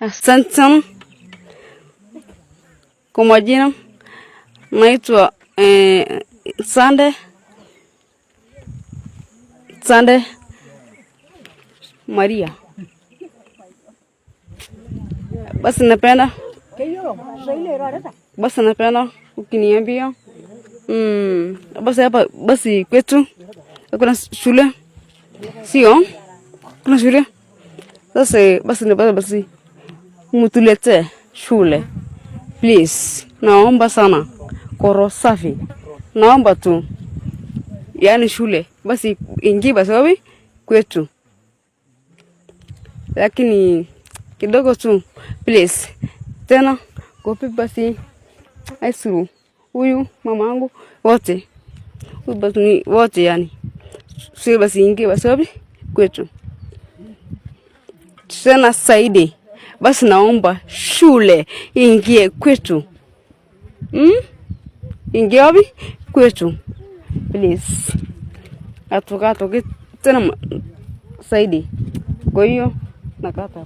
Asante sana. Kwa majina naitwa Sande Maria. Basi napenda ukiniambia basi hapa basi kwetu kuna shule, sio? Kuna shule. Sasa basi mtulete shule please, naomba sana, koro safi, naomba tu, yani shule basi ingie basi wapi kwetu, lakini kidogo tu please. Tena kopi basi aisuru huyu mamangu wote, basi wote, yani shule basi ingie basi wapi kwetu. Tena saidi basi naomba shule ingie kwetu. Ingie wapi kwetu please. Atoke tena saidi. Kwa hiyo nakata.